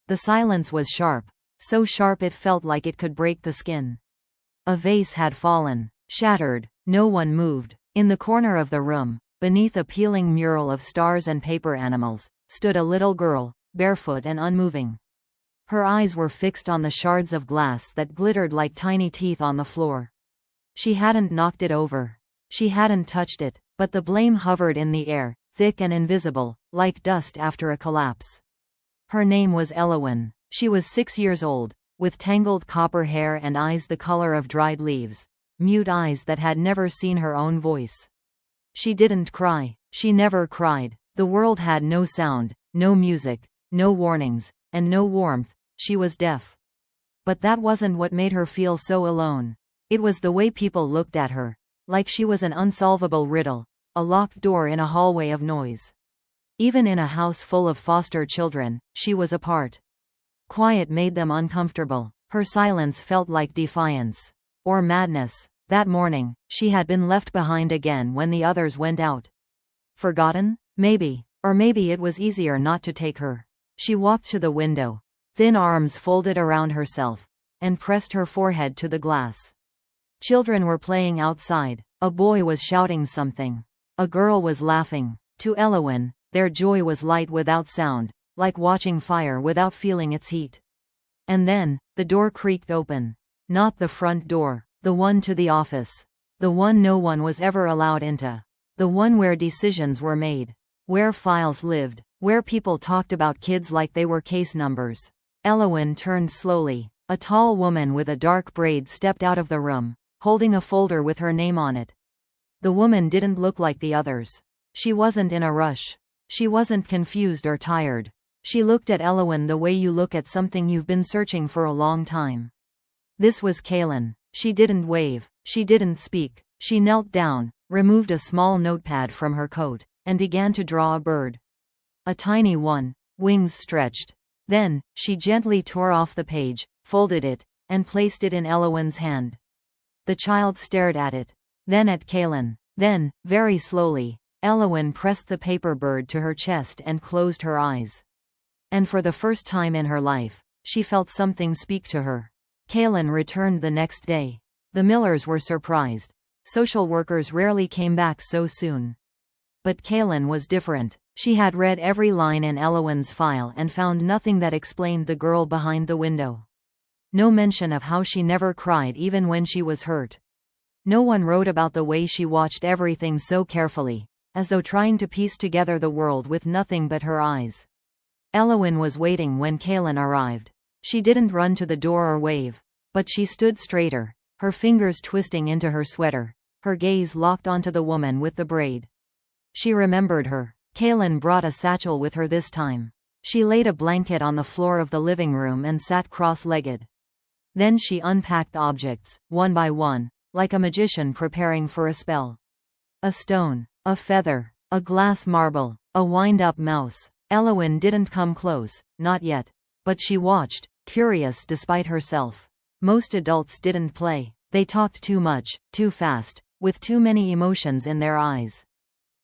The silence was sharp, so sharp it felt like it could break the skin. A vase had fallen, shattered. No one moved. In the corner of the room, beneath a peeling mural of stars and paper animals, stood a little girl, barefoot and unmoving. Her eyes were fixed on the shards of glass that glittered like tiny teeth on the floor. She hadn't knocked it over. She hadn't touched it, but the blame hovered in the air, thick and invisible, like dust after a collapse. Her name was Elowen. She was 6 years old, with tangled copper hair and eyes the color of dried leaves, mute eyes that had never seen her own voice. She didn't cry. She never cried. The world had no sound, no music, no warnings, and no warmth. She was deaf. But that wasn't what made her feel so alone. It was the way people looked at her, like she was an unsolvable riddle, a locked door in a hallway of noise. Even in a house full of foster children, she was apart. Quiet made them uncomfortable. Her silence felt like defiance. Or madness. That morning, she had been left behind again when the others went out. Forgotten? Maybe. Or maybe it was easier not to take her. She walked to the window, thin arms folded around herself, and pressed her forehead to the glass. Children were playing outside. A boy was shouting something. A girl was laughing. To Elowen, their joy was light without sound, like watching fire without feeling its heat. And then, the door creaked open. Not the front door, the one to the office. The one no one was ever allowed into. The one where decisions were made. Where files lived. Where people talked about kids like they were case numbers. Elowen turned slowly. A tall woman with a dark braid stepped out of the room, holding a folder with her name on it. The woman didn't look like the others. She wasn't in a rush. She wasn't confused or tired. She looked at Elowen the way you look at something you've been searching for a long time. This was Kaylin. She didn't wave. She didn't speak. She knelt down, removed a small notepad from her coat, and began to draw a bird. A tiny one, wings stretched. Then, she gently tore off the page, folded it, and placed it in Elowen's hand. The child stared at it. Then at Kaylin. Then, very slowly, Elowen pressed the paper bird to her chest and closed her eyes. And for the first time in her life, she felt something speak to her. Kaylin returned the next day. The Millers were surprised. Social workers rarely came back so soon. But Kaylin was different. She had read every line in Elowen's file and found nothing that explained the girl behind the window. No mention of how she never cried even when she was hurt. No one wrote about the way she watched everything so carefully, as though trying to piece together the world with nothing but her eyes. Elowen was waiting when Kaylin arrived. She didn't run to the door or wave, but she stood straighter, her fingers twisting into her sweater, her gaze locked onto the woman with the braid. She remembered her. Kaylin brought a satchel with her this time. She laid a blanket on the floor of the living room and sat cross-legged. Then she unpacked objects, one by one, like a magician preparing for a spell. A stone, a feather, a glass marble, a wind-up mouse. Elowen didn't come close, not yet. But she watched, curious despite herself. Most adults didn't play. They talked too much, too fast, with too many emotions in their eyes.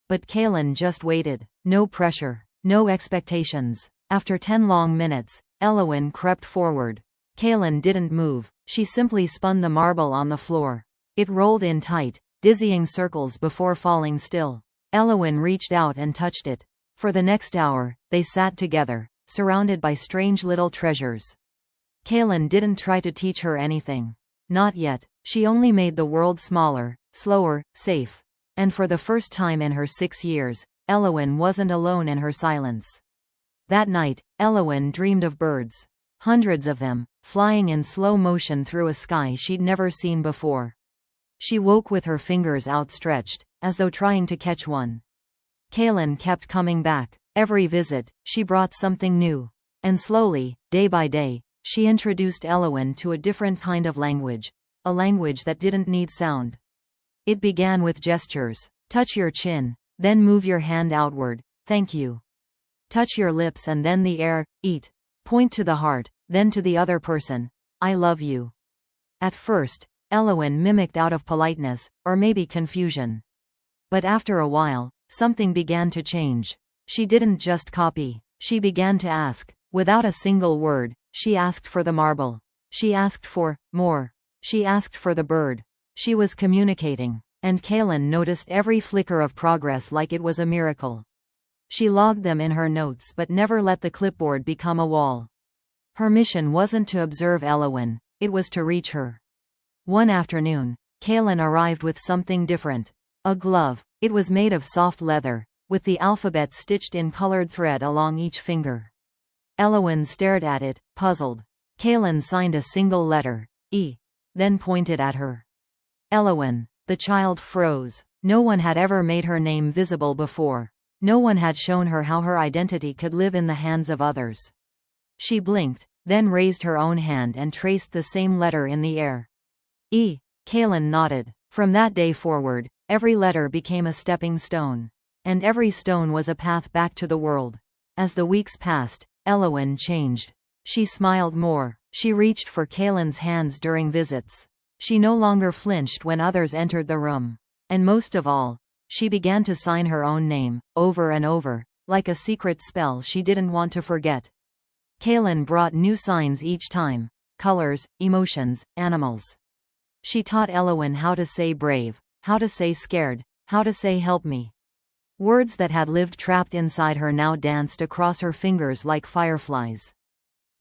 But Kaylin just waited. No pressure, no expectations. After 10 long minutes, Elowen crept forward. Kaylin didn't move. She simply spun the marble on the floor. It rolled in tight, dizzying circles before falling still. Elowen reached out and touched it. For the next hour, they sat together, surrounded by strange little treasures. Kaylin didn't try to teach her anything. Not yet. She only made the world smaller, slower, safe. And for the first time in her 6 years, Elowen wasn't alone in her silence. That night, Elowen dreamed of birds. Hundreds of them, flying in slow motion through a sky she'd never seen before. She woke with her fingers outstretched, as though trying to catch one. Kaylin kept coming back. Every visit, she brought something new. And slowly, day by day, she introduced Elowen to a different kind of language. A language that didn't need sound. It began with gestures. Touch your chin, then move your hand outward. Thank you. Touch your lips and then the air. Eat. Point to the heart, then to the other person. I love you. At first, Elowen mimicked out of politeness, or maybe confusion. But after a while, something began to change. She didn't just copy. She began to ask, Without a single word, she asked for the marble. She asked for more. She asked for the bird. She was communicating, and Kaylin noticed every flicker of progress like it was a miracle. She logged them in her notes but never let the clipboard become a wall. Her mission wasn't to observe Eowyn, it was to reach her. One afternoon, Kaylin arrived with something different. A glove. It was made of soft leather, with the alphabet stitched in colored thread along each finger. Eowyn stared at it, puzzled. Kaylin signed a single letter, E, then pointed at her. Eowyn. The child froze. No one had ever made her name visible before. No one had shown her how her identity could live in the hands of others. She blinked, then raised her own hand and traced the same letter in the air. E. Kaylin nodded. From that day forward, every letter became a stepping stone. And every stone was a path back to the world. As the weeks passed, Eowyn changed. She smiled more. She reached for Kaylin's hands during visits. She no longer flinched when others entered the room. And most of all, she began to sign her own name, over and over, like a secret spell she didn't want to forget. Kaylin brought new signs each time. Colors, emotions, animals. She taught Eowyn how to say brave, how to say scared, how to say help me. Words that had lived trapped inside her now danced across her fingers like fireflies.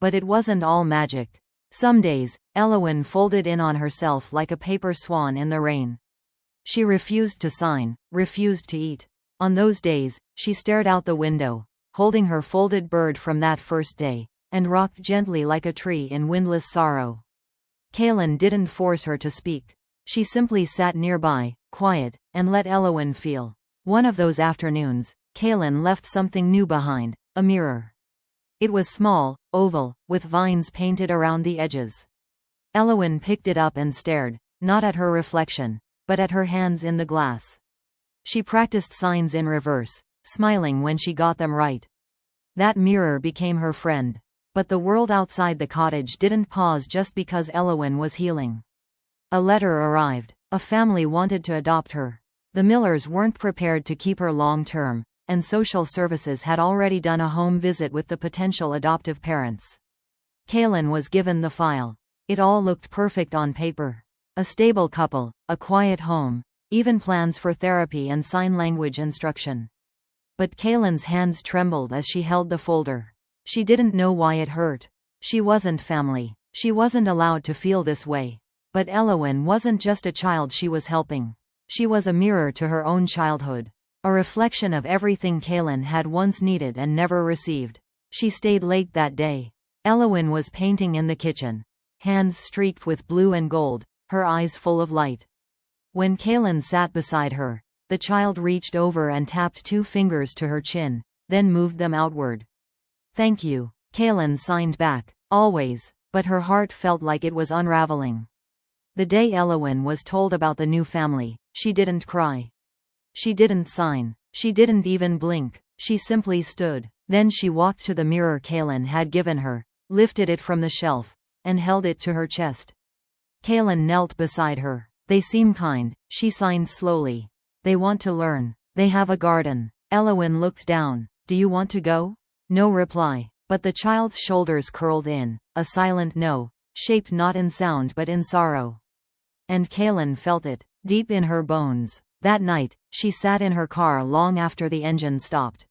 But it wasn't all magic. Some days, Eowyn folded in on herself like a paper swan in the rain. She refused to sign, refused to eat. On those days, she stared out the window, holding her folded bird from that first day, and rocked gently like a tree in windless sorrow. Kaylin didn't force her to speak. She simply sat nearby, quiet, and let Eowyn feel. One of those afternoons, Kaylin left something new behind, a mirror. It was small, oval, with vines painted around the edges. Eowyn picked it up and stared, not at her reflection, but at her hands in the glass. She practiced signs in reverse, smiling when she got them right. That mirror became her friend. But the world outside the cottage didn't pause just because Eowyn was healing. A letter arrived. A family wanted to adopt her. The Millers weren't prepared to keep her long-term, and social services had already done a home visit with the potential adoptive parents. Kaylin was given the file. It all looked perfect on paper. A stable couple, a quiet home, even plans for therapy and sign language instruction. But Kaylin's hands trembled as she held the folder. She didn't know why it hurt. She wasn't family. She wasn't allowed to feel this way. But Eowyn wasn't just a child she was helping. She was a mirror to her own childhood. A reflection of everything Kaylin had once needed and never received. She stayed late that day. Eowyn was painting in the kitchen. Hands streaked with blue and gold, her eyes full of light. When Kaylin sat beside her, the child reached over and tapped 2 fingers to her chin, then moved them outward. "Thank you," Kaylin signed back, "always," but her heart felt like it was unraveling. The day Eowyn was told about the new family, she didn't cry. She didn't sign. She didn't even blink. She simply stood. Then she walked to the mirror Kaylin had given her, lifted it from the shelf, and held it to her chest. Kaylin knelt beside her. "They seem kind," she signed slowly. "They want to learn. They have a garden." Eowyn looked down. "Do you want to go?" No reply. But the child's shoulders curled in, a silent no, shaped not in sound but in sorrow. And Kaylin felt it, deep in her bones. That night, she sat in her car long after the engine stopped.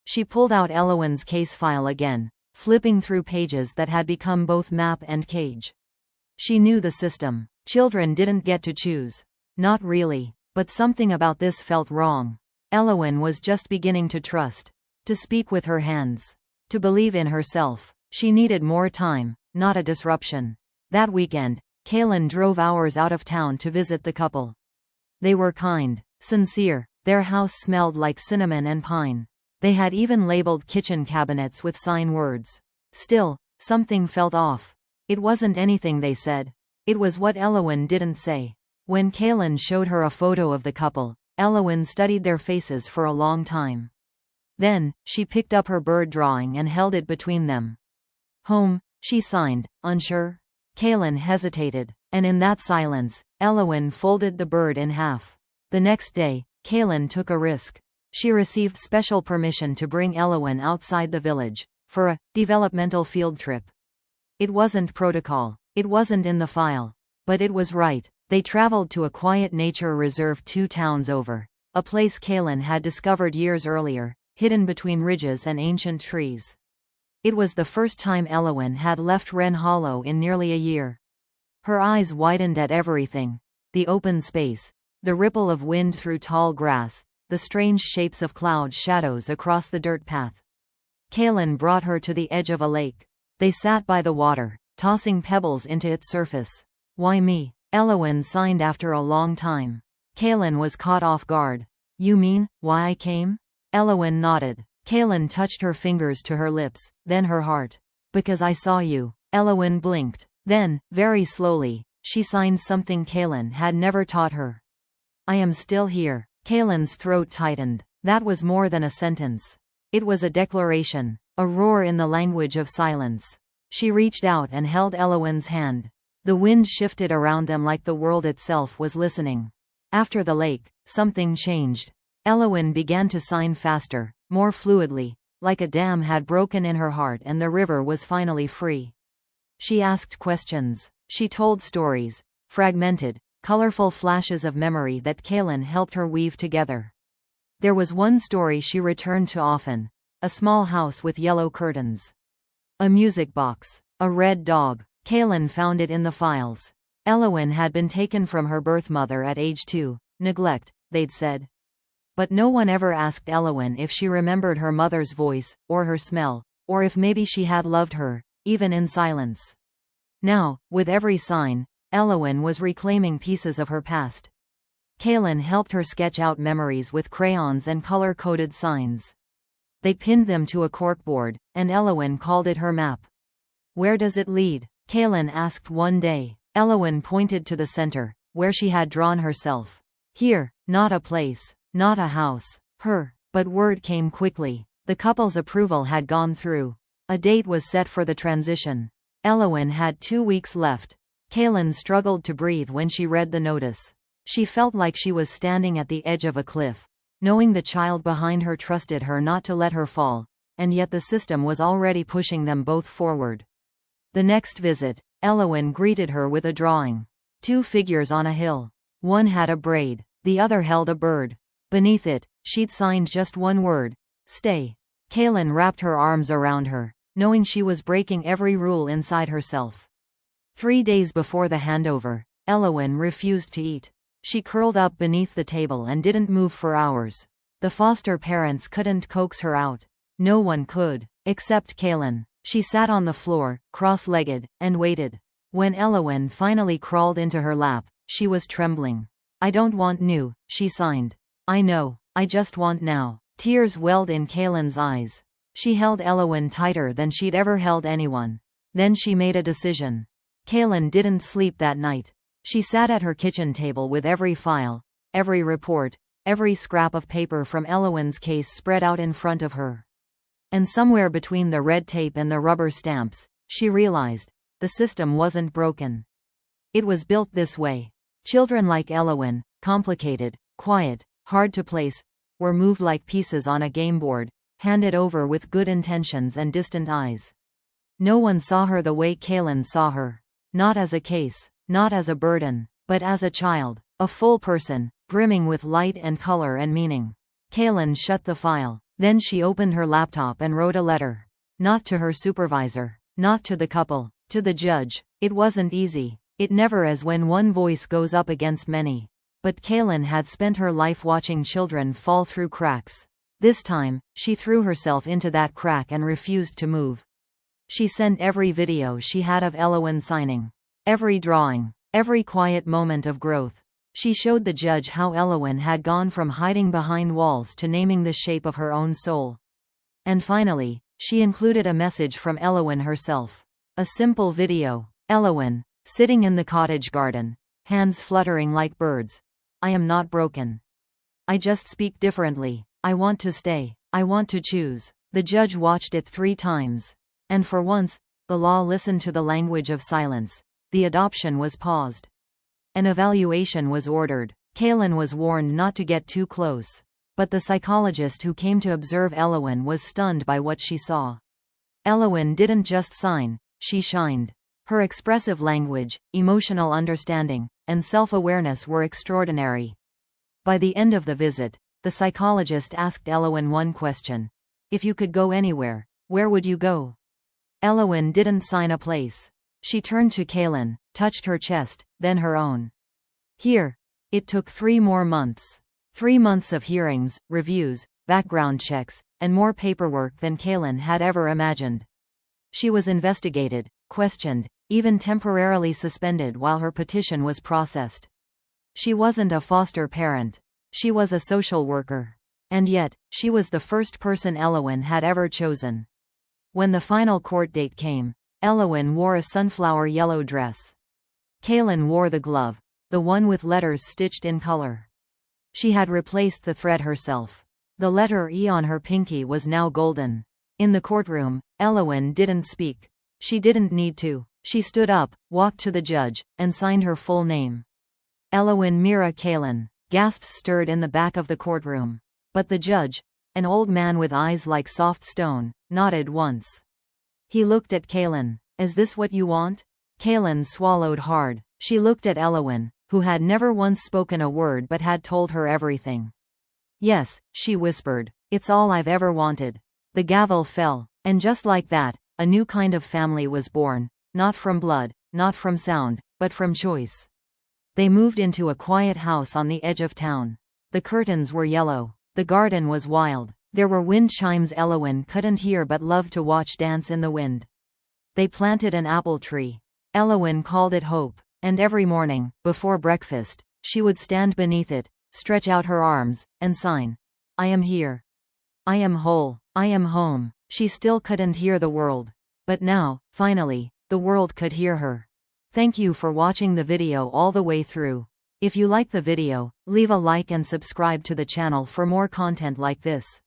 She pulled out Eowyn's case file again, flipping through pages that had become both map and cage. She knew the system. Children didn't get to choose. Not really. But something about this felt wrong. Eowyn was just beginning to trust. To speak with her hands. To believe in herself. She needed more time, not a disruption. That weekend, Kaylin drove hours out of town to visit the couple. They were kind, sincere. Their house smelled like cinnamon and pine. They had even labeled kitchen cabinets with sign words. Still, something felt off. It wasn't anything they said. It was what Eowyn didn't say. When Kaylin showed her a photo of the couple, Eowyn studied their faces for a long time. Then, she picked up her bird drawing and held it between them. "Home," she signed, unsure. Kaylin hesitated, and in that silence, Eowyn folded the bird in half. The next day, Kaylin took a risk. She received special permission to bring Eowyn outside the village, for a developmental field trip. It wasn't protocol. It wasn't in the file. But it was right. They traveled to a quiet nature reserve 2 towns over, a place Kaylin had discovered years earlier, hidden between ridges and ancient trees. It was the first time Eowyn had left Wren Hollow in nearly a year. Her eyes widened at everything. The open space, the ripple of wind through tall grass, the strange shapes of cloud shadows across the dirt path. Kaylin brought her to the edge of a lake. They sat by the water, tossing pebbles into its surface. "Why me?" Eowyn signed after a long time. Kaylin was caught off guard. "You mean, why I came?" Eowyn nodded. Kaylin touched her fingers to her lips, then her heart. "Because I saw you." Eowyn blinked. Then, very slowly, she signed something Kaylin had never taught her. "I am still here." Kaylin's throat tightened. That was more than a sentence. It was a declaration, a roar in the language of silence. She reached out and held Eowyn's hand. The wind shifted around them like the world itself was listening. After the lake, something changed. Eowyn began to sign faster, more fluidly, like a dam had broken in her heart and the river was finally free. She asked questions. She told stories, fragmented, colorful flashes of memory that Kaylin helped her weave together. There was one story she returned to often, a small house with yellow curtains. A music box. A red dog. Kaylin found it in the files. Eowyn had been taken from her birth mother at age 2, neglect, they'd said. But no one ever asked Eowyn if she remembered her mother's voice, or her smell, or if maybe she had loved her, even in silence. Now, with every sign, Eowyn was reclaiming pieces of her past. Kaylin helped her sketch out memories with crayons and color-coded signs. They pinned them to a corkboard, and Eowyn called it her map. "Where does it lead?" Kaylin asked one day. Eowyn pointed to the center, where she had drawn herself. "Here, not a place, not a house. Her." But word came quickly. The couple's approval had gone through. A date was set for the transition. Eowyn had 2 weeks left. Kaylin struggled to breathe when she read the notice. She felt like she was standing at the edge of a cliff, knowing the child behind her trusted her not to let her fall, and yet the system was already pushing them both forward. The next visit, Eowyn greeted her with a drawing. 2 figures on a hill. One had a braid, the other held a bird. Beneath it, she'd signed just one word: stay. Kaylin wrapped her arms around her, knowing she was breaking every rule inside herself. 3 days before the handover, Eowyn refused to eat. She curled up beneath the table and didn't move for hours. The foster parents couldn't coax her out. No one could, except Kaylin. She sat on the floor, cross-legged, and waited. When Eowyn finally crawled into her lap, she was trembling. "I don't want new," she signed. "I know, I just want now." Tears welled in Kaylin's eyes. She held Eowyn tighter than she'd ever held anyone. Then she made a decision. Kaylin didn't sleep that night. She sat at her kitchen table with every file, every report, every scrap of paper from Eowyn's case spread out in front of her. And somewhere between the red tape and the rubber stamps, she realized, the system wasn't broken. It was built this way. Children like Eowyn, complicated, quiet, hard to place, were moved like pieces on a game board, handed over with good intentions and distant eyes. No one saw her the way Kaylin saw her. Not as a case, not as a burden, but as a child, a full person, brimming with light and color and meaning. Kaylin shut the file. Then she opened her laptop and wrote a letter. Not to her supervisor, not to the couple, to the judge. It wasn't easy. It never is when one voice goes up against many. But Kaylin had spent her life watching children fall through cracks. This time, she threw herself into that crack and refused to move. She sent every video she had of Eowyn signing. Every drawing. Every quiet moment of growth. She showed the judge how Eowyn had gone from hiding behind walls to naming the shape of her own soul. And finally, she included a message from Eowyn herself. A simple video. Eowyn, sitting in the cottage garden, hands fluttering like birds. "I am not broken. I just speak differently. I want to stay. I want to choose." The judge watched it 3 times. And for once, the law listened to the language of silence. The adoption was paused. An evaluation was ordered. Kaylin was warned not to get too close. But the psychologist who came to observe Eowyn was stunned by what she saw. Elowen didn't just sign, she shined. Her expressive language, emotional understanding, and self-awareness were extraordinary. By the end of the visit, the psychologist asked Elowen one question. If you could go anywhere, where would you go? Elowen didn't sign a place. She turned to Kaylin, touched her chest, then her own. Here. It took 3 more months. 3 months of hearings, reviews, background checks, and more paperwork than Kaylin had ever imagined. She was investigated, questioned, even temporarily suspended while her petition was processed. She wasn't a foster parent. She was a social worker. And yet, she was the first person Elowen had ever chosen. When the final court date came, Elowen wore a sunflower yellow dress. Kaylin wore the glove, the one with letters stitched in color. She had replaced the thread herself. The letter E on her pinky was now golden. In the courtroom, Elowen didn't speak. She didn't need to. She stood up, walked to the judge, and signed her full name. Elowen Mira Kaylin. Gasps stirred in the back of the courtroom. But the judge, an old man with eyes like soft stone, nodded once. He looked at Kaylin. Is this what you want? Kaylin swallowed hard. She looked at Elowen, who had never once spoken a word but had told her everything. Yes, she whispered. It's all I've ever wanted. The gavel fell, and just like that, a new kind of family was born, not from blood, not from sound, but from choice. They moved into a quiet house on the edge of town. The curtains were yellow. The garden was wild. There were wind chimes Elowen couldn't hear but loved to watch dance in the wind. They planted an apple tree. Elowen called it hope, and every morning, before breakfast, she would stand beneath it, stretch out her arms, and sign, I am here. I am whole. I am home. She still couldn't hear the world. But now, finally, the world could hear her. Thank you for watching the video all the way through. If you like the video, leave a like and subscribe to the channel for more content like this.